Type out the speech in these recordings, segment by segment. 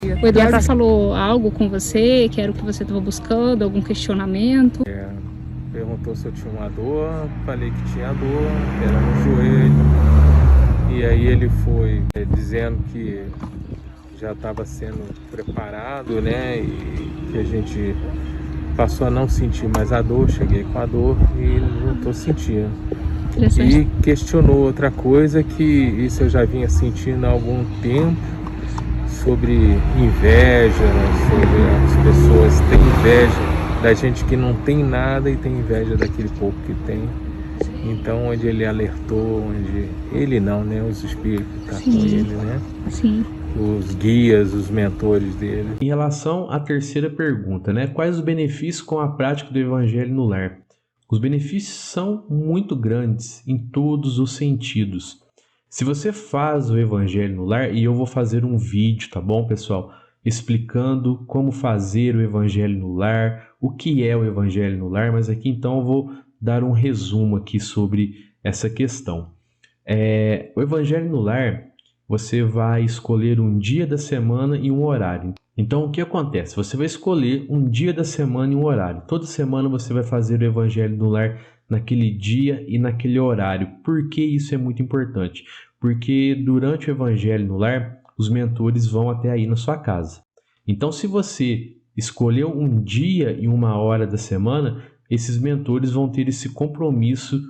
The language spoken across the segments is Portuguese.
O Eduardo falou algo com você, que era o que você estava buscando, algum questionamento? Perguntou se eu tinha uma dor, falei que tinha dor, era no joelho. E aí ele foi dizendo que já estava sendo preparado, né? E que a gente passou a não sentir mais a dor, cheguei com a dor e não estou sentindo. Interessante. E questionou outra coisa que isso eu já vinha sentindo há algum tempo, sobre inveja, sobre as pessoas têm inveja da gente que não tem nada e tem inveja daquele pouco que tem. Então, onde ele alertou, onde ele não, né? Os espíritos estão com ele, né? Sim. Os guias, os mentores dele. Em relação à terceira pergunta, né? Quais os benefícios com a prática do Evangelho no lar? Os benefícios são muito grandes em todos os sentidos. Se você faz o Evangelho no lar, e eu vou fazer um vídeo, tá bom, pessoal? Explicando como fazer o Evangelho no lar, o que é o Evangelho no lar, mas aqui então eu vou dar um resumo aqui sobre essa questão. O Evangelho no lar, você vai escolher um dia da semana e um horário. Então, o que acontece? Você vai escolher um dia da semana e um horário. Toda semana você vai fazer o Evangelho no lar naquele dia e naquele horário. Por que isso é muito importante? Porque durante o Evangelho no lar, os mentores vão até aí na sua casa. Então, se você escolheu um dia e uma hora da semana, esses mentores vão ter esse compromisso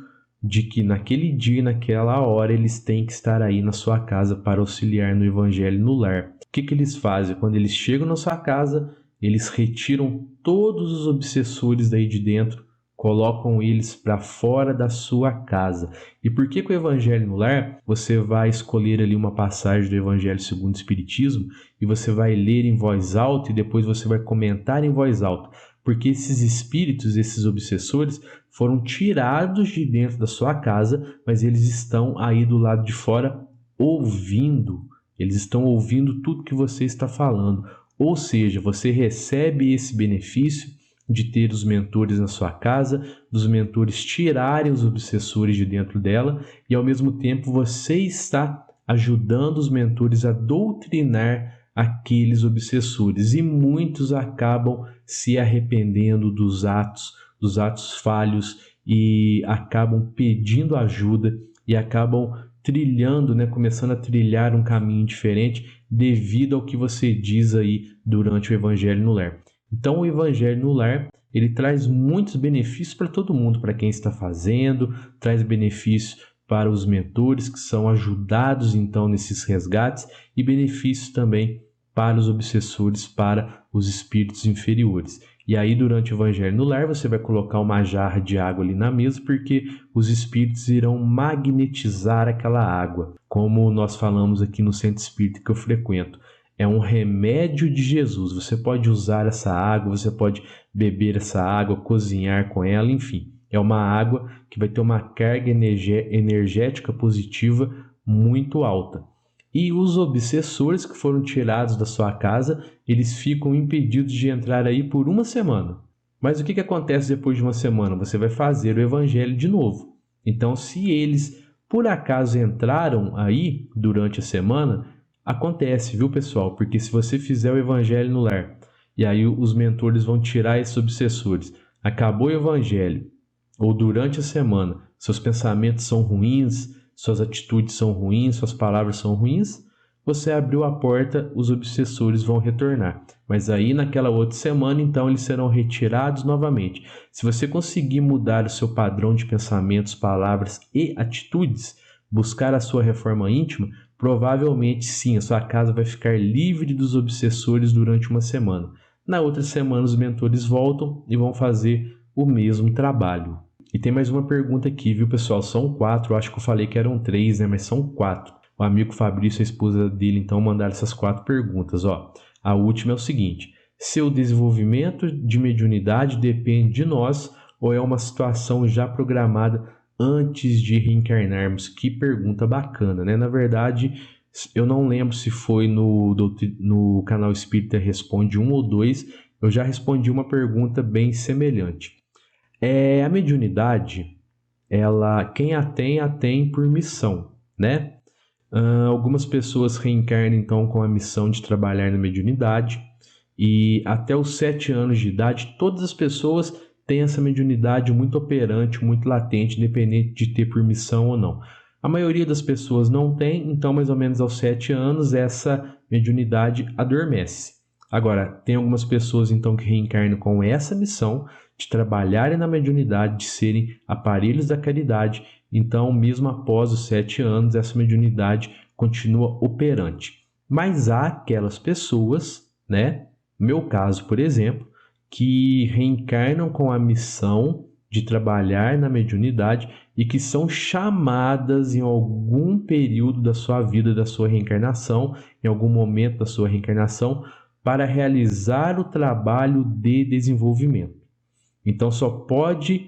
de que naquele dia e naquela hora eles têm que estar aí na sua casa para auxiliar no Evangelho no lar. O que eles fazem? Quando eles chegam na sua casa, eles retiram todos os obsessores daí de dentro, colocam eles para fora da sua casa. E por que o Evangelho no lar, você vai escolher ali uma passagem do Evangelho segundo o Espiritismo e você vai ler em voz alta e depois você vai comentar em voz alta? Porque esses espíritos, esses obsessores, foram tirados de dentro da sua casa, mas eles estão aí do lado de fora ouvindo. Eles estão ouvindo tudo que você está falando. Ou seja, você recebe esse benefício de ter os mentores na sua casa, dos mentores tirarem os obsessores de dentro dela, e ao mesmo tempo você está ajudando os mentores a doutrinar aqueles obsessores. E muitos acabam se arrependendo dos atos falhos e acabam pedindo ajuda e acabam trilhando, né, começando a trilhar um caminho diferente devido ao que você diz aí durante o Evangelho no lar. Então, o Evangelho no lar, ele traz muitos benefícios para todo mundo, para quem está fazendo, traz benefícios para os mentores que são ajudados então nesses resgates e benefícios também para os obsessores, para os espíritos inferiores. E aí, durante o Evangelho no lar, você vai colocar uma jarra de água ali na mesa, porque os espíritos irão magnetizar aquela água. Como nós falamos aqui no centro espírita que eu frequento, é um remédio de Jesus. Você pode usar essa água, você pode beber essa água, cozinhar com ela, enfim. É uma água que vai ter uma carga energética positiva muito alta. E os obsessores que foram tirados da sua casa, eles ficam impedidos de entrar aí por uma semana. Mas o que acontece depois de uma semana? Você vai fazer o Evangelho de novo. Então, se eles por acaso entraram aí durante a semana, acontece, viu, pessoal? Porque se você fizer o Evangelho no lar, e aí os mentores vão tirar esses obsessores, acabou o Evangelho, ou durante a semana, seus pensamentos são ruins, suas atitudes são ruins, suas palavras são ruins, você abriu a porta, os obsessores vão retornar. Mas aí naquela outra semana, então, eles serão retirados novamente. Se você conseguir mudar o seu padrão de pensamentos, palavras e atitudes, buscar a sua reforma íntima, provavelmente sim, a sua casa vai ficar livre dos obsessores durante uma semana. Na outra semana, os mentores voltam e vão fazer o mesmo trabalho. E tem mais uma pergunta aqui, viu, pessoal? São 4, eu acho que eu falei que eram 3, né? Mas são 4. O amigo Fabrício e a esposa dele, então, mandaram essas 4 perguntas, ó. A última é o seguinte: seu desenvolvimento de mediunidade depende de nós ou é uma situação já programada antes de reencarnarmos? Que pergunta bacana, né? Na verdade, eu não lembro se foi no canal Espírita Responde 1 ou 2, eu já respondi uma pergunta bem semelhante. A mediunidade, quem a tem por missão, né? Algumas pessoas reencarnam então com a missão de trabalhar na mediunidade, e até os 7 anos de idade todas as pessoas têm essa mediunidade muito operante, muito latente, independente de ter por missão ou não. A maioria das pessoas não tem, então mais ou menos aos 7 anos essa mediunidade adormece. Agora, tem algumas pessoas então que reencarnam com essa missão de trabalharem na mediunidade, de serem aparelhos da caridade. Então, mesmo após os 7 anos, essa mediunidade continua operante. Mas há aquelas pessoas, né, meu caso, por exemplo, que reencarnam com a missão de trabalhar na mediunidade e que são chamadas em algum período da sua vida, da sua reencarnação, em algum momento da sua reencarnação, para realizar o trabalho de desenvolvimento. Então, só pode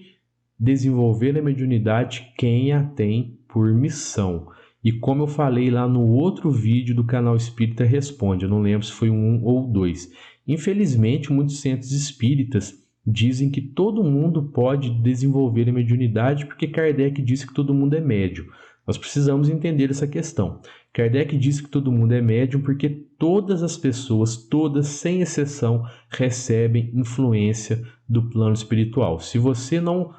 desenvolver a mediunidade quem a tem por missão. E como eu falei lá no outro vídeo do canal Espírita Responde, eu não lembro se foi 1 ou 2. Infelizmente, muitos centros espíritas dizem que todo mundo pode desenvolver a mediunidade porque Kardec disse que todo mundo é médium. Nós precisamos entender essa questão. Kardec disse que todo mundo é médium porque todas as pessoas, todas sem exceção, recebem influência do plano espiritual. Se você não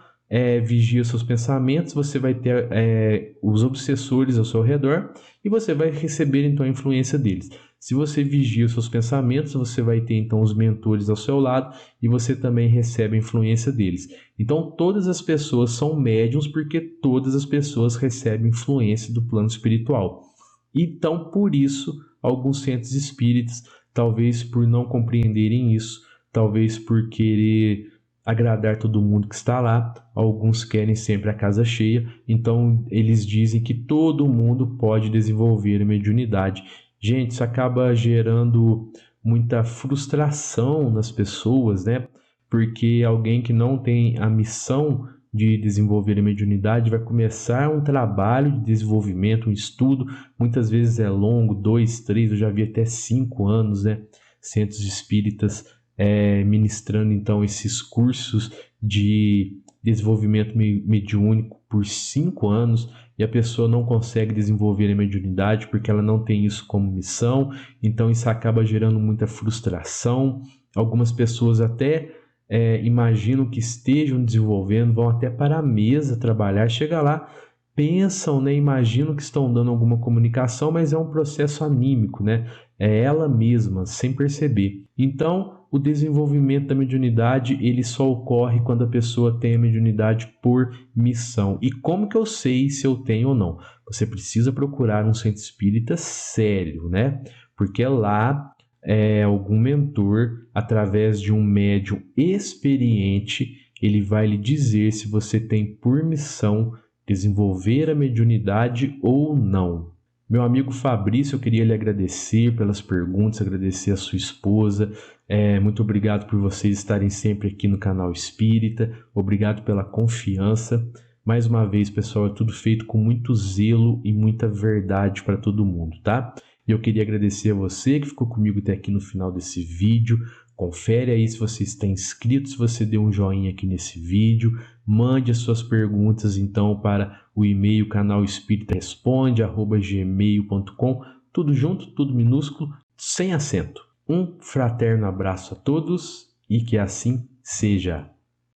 vigia seus pensamentos, você vai ter os obsessores ao seu redor e você vai receber então a influência deles. Se você vigia os seus pensamentos, você vai ter então os mentores ao seu lado e você também recebe a influência deles. Então todas as pessoas são médiums porque todas as pessoas recebem influência do plano espiritual. Então por isso alguns centros espíritas, talvez por não compreenderem isso, talvez por querer agradar todo mundo que está lá, alguns querem sempre a casa cheia, então eles dizem que todo mundo pode desenvolver a mediunidade. Gente, isso acaba gerando muita frustração nas pessoas, né? Porque alguém que não tem a missão de desenvolver a mediunidade vai começar um trabalho de desenvolvimento, um estudo, muitas vezes é longo, 2, 3, eu já vi até 5 anos, né? Centros espíritas ministrando então esses cursos de desenvolvimento mediúnico por 5 anos e a pessoa não consegue desenvolver a mediunidade porque ela não tem isso como missão, então isso acaba gerando muita frustração. Algumas pessoas até imaginam que estejam desenvolvendo, vão até para a mesa trabalhar, chega lá, pensam, né, imaginam que estão dando alguma comunicação, mas é um processo anímico, né? É ela mesma, sem perceber. Então, o desenvolvimento da mediunidade, ele só ocorre quando a pessoa tem a mediunidade por missão. E como que eu sei se eu tenho ou não? Você precisa procurar um centro espírita sério, né? Porque lá algum mentor, através de um médium experiente, ele vai lhe dizer se você tem por missão desenvolver a mediunidade ou não. Meu amigo Fabrício, eu queria lhe agradecer pelas perguntas, agradecer a sua esposa. Muito obrigado por vocês estarem sempre aqui no canal Espírita. Obrigado pela confiança. Mais uma vez, pessoal, é tudo feito com muito zelo e muita verdade para todo mundo, tá? E eu queria agradecer a você que ficou comigo até aqui no final desse vídeo. Confere aí se você está inscrito, se você deu um joinha aqui nesse vídeo. Mande as suas perguntas então para o e-mail canalespiritaresponde@gmail.com. Tudo junto, tudo minúsculo, sem acento. Um fraterno abraço a todos e que assim seja.